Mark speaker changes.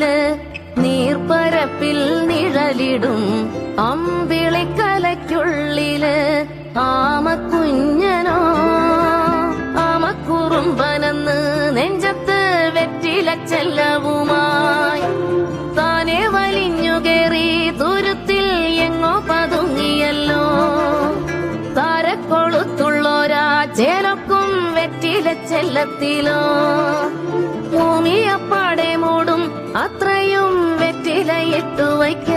Speaker 1: കടലില് നീർപ്പരപ്പിൽ നിഴലിടും അമ്പിളിക്കലയ്ക്കുള്ളില് ആമക്കുഞ്ഞനോ ആമക്കുറുമ്പനെന്ന് നെഞ്ചത്ത് വെറ്റില ചെല്ലവുമായി താനെ വലിഞ്ഞു കേറി തുരുത്തിൽ എങ്ങോ പതുങ്ങിയല്ലോ. താരക്കൊളുത്തുള്ളോരാ ചേലക്കും വെറ്റില ചെല്ലത്തിലോ. ഭൂമിയപ്പാടെ മൂടും അത്രയും വെറ്റിലയിട്ടു വയ്ക്ക